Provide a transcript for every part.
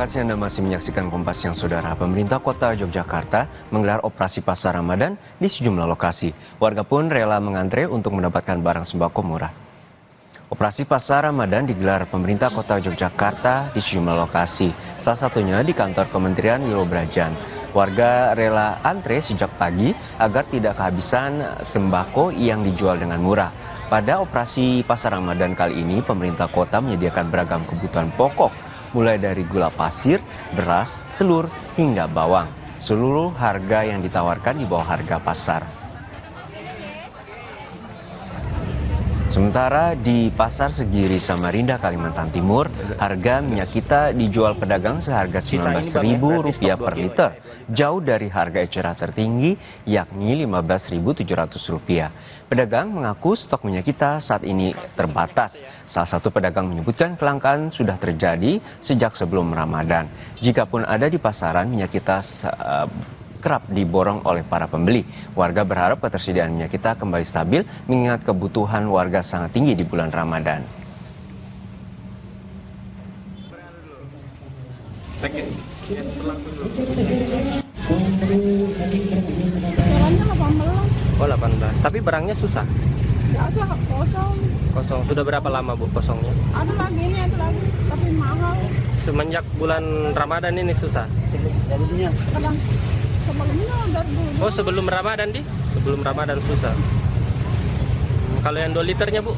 kasih Anda masih menyaksikan Kompas Siang Saudara. Pemerintah Kota Yogyakarta menggelar operasi pasar Ramadan di sejumlah lokasi. Warga pun rela mengantre untuk mendapatkan barang sembako murah. Operasi pasar Ramadan digelar pemerintah Kota Yogyakarta di sejumlah lokasi. Salah satunya di kantor Kementerian Wilobrajan. Warga rela antre sejak pagi agar tidak kehabisan sembako yang dijual dengan murah. Pada operasi pasar Ramadan kali ini, pemerintah kota menyediakan beragam kebutuhan pokok, mulai dari gula pasir, beras, telur, hingga bawang. Seluruh harga yang ditawarkan di bawah harga pasar. Sementara di Pasar Segiri Samarinda, Kalimantan Timur, harga minyak kita dijual pedagang seharga Rp19.000 per liter, jauh dari harga eceran tertinggi yakni Rp15.700. Pedagang mengaku stok minyak kita saat ini terbatas. Salah satu pedagang menyebutkan kelangkaan sudah terjadi sejak sebelum Ramadan. Jikapun ada di pasaran, minyak kita kerap diborong oleh para pembeli. Warga berharap ketersediaan minyak kita kembali stabil mengingat kebutuhan warga sangat tinggi di bulan Ramadan. Oh 18, tapi barangnya susah? Biasa kosong. Kosong, sudah berapa lama Bu kosongnya? Ada lagi, tapi mahal. Semenjak bulan Ramadan ini susah? Kadang sebelumnya dari dulu. Oh sebelum Ramadan di? Sebelum Ramadan susah. Kalau yang 2 liternya Bu?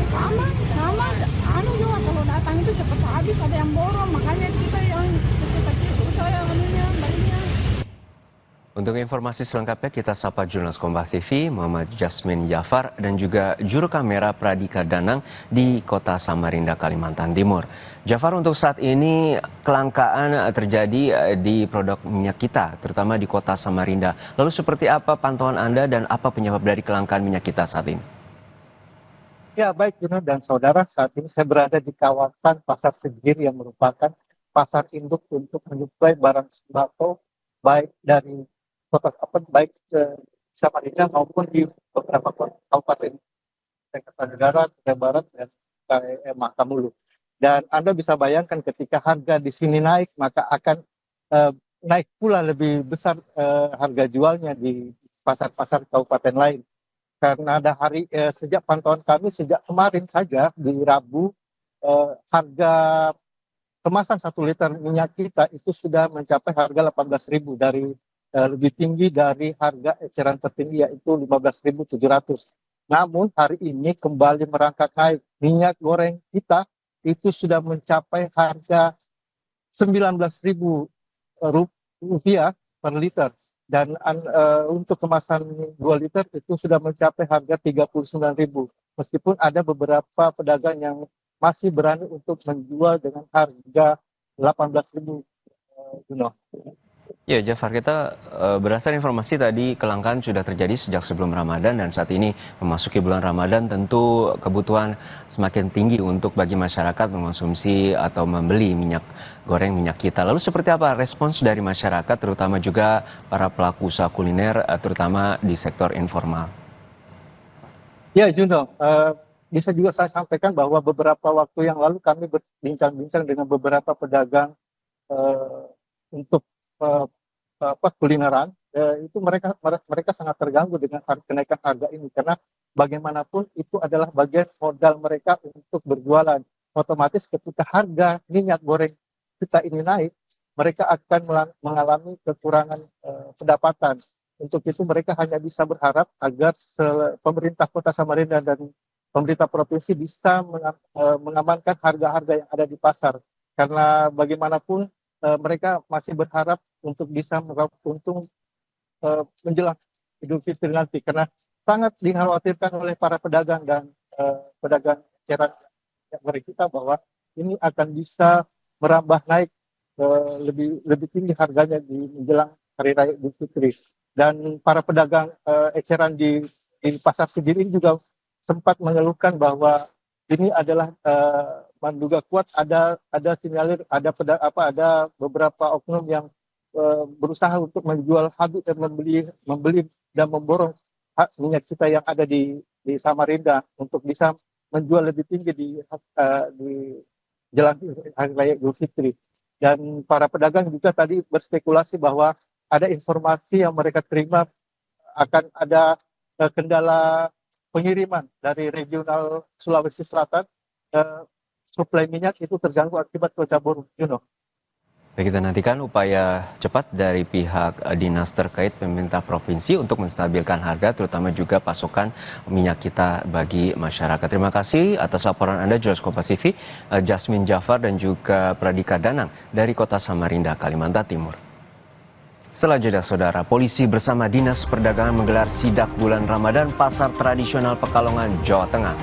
Sama. Anu juga kalau datang itu cepat habis, ada yang borong, makanya kita yang kecil-kecil susah yang anunya, belinya. Untuk informasi selengkapnya kita sapa jurnalis Kompas TV Muhammad Jasmin Jafar dan juga juru kamera Pradika Danang di Kota Samarinda, Kalimantan Timur. Jafar, untuk saat ini kelangkaan terjadi di produk minyak kita, terutama di Kota Samarinda. Lalu seperti apa pantauan Anda dan apa penyebab dari kelangkaan minyak kita saat ini? Ya, baik Juno dan saudara, saat ini saya berada di kawasan Pasar Segiri yang merupakan pasar induk untuk menyuplai barang sembako baik dari baik Samarinda maupun di beberapa kabupaten Kertanegara, Kutai Barat, dan Makamulu. Dan Anda bisa bayangkan ketika harga di sini naik, maka akan naik pula lebih besar harga jualnya di pasar-pasar kabupaten lain. Karena ada sejak pantauan kami sejak kemarin saja di Rabu, harga kemasan 1 liter minyak kita itu sudah mencapai harga 18.000 dari lebih tinggi dari harga eceran tertinggi yaitu 15.700. Namun hari ini kembali merangkak naik. Minyak goreng kita itu sudah mencapai harga Rp19.000 per liter. Dan untuk kemasan 2 liter itu sudah mencapai harga Rp39.000. Meskipun ada beberapa pedagang yang masih berani untuk menjual dengan harga Rp18.000. Ya, Jafar, kita berdasarkan informasi tadi kelangkaan sudah terjadi sejak sebelum Ramadan dan saat ini memasuki bulan Ramadan tentu kebutuhan semakin tinggi untuk bagi masyarakat mengonsumsi atau membeli minyak goreng minyak kita. Lalu seperti apa respons dari masyarakat terutama juga para pelaku usaha kuliner terutama di sektor informal? Ya, Juno, bisa juga saya sampaikan bahwa beberapa waktu yang lalu kami berbincang-bincang dengan beberapa pedagang untuk kulineran, itu mereka sangat terganggu dengan kenaikan harga ini karena bagaimanapun itu adalah bagian modal mereka untuk berjualan. Otomatis ketika harga minyak goreng kita ini naik, mereka akan mengalami kekurangan pendapatan. Untuk itu mereka hanya bisa berharap agar pemerintah Kota Samarinda dan pemerintah provinsi bisa mengamankan harga-harga yang ada di pasar. Karena bagaimanapun mereka masih berharap untuk bisa meraup untung menjelang Idul Fitri nanti. Karena sangat dikhawatirkan oleh para pedagang dan pedagang eceran goreng kita bahwa ini akan bisa merambah naik lebih tinggi harganya di menjelang Hari Raya Idul Fitri. Dan para pedagang eceran di Pasar Segiri juga sempat mengeluhkan bahwa ini adalah menduga kuat ada sinyalir ada beberapa oknum yang berusaha untuk menjual habis dan membeli dan memborong minyak kita yang ada di Samarinda untuk bisa menjual lebih tinggi di jelang Hari Raya Idul Fitri. Dan para pedagang juga tadi berspekulasi bahwa ada informasi yang mereka terima akan ada kendala pengiriman dari regional Sulawesi Selatan, suplai minyak itu terganggu akibat cuaca buruk. Baik, kita nantikan upaya cepat dari pihak dinas terkait pemerintah provinsi untuk menstabilkan harga, terutama juga pasokan minyak kita bagi masyarakat. Terima kasih atas laporan Anda, jurnalis Kompas TV, Jasmine Jafar dan juga Pradika Danang dari Kota Samarinda, Kalimantan Timur. Setelah jeda, saudara, polisi bersama Dinas Perdagangan menggelar sidak bulan Ramadan Pasar Tradisional Pekalongan, Jawa Tengah.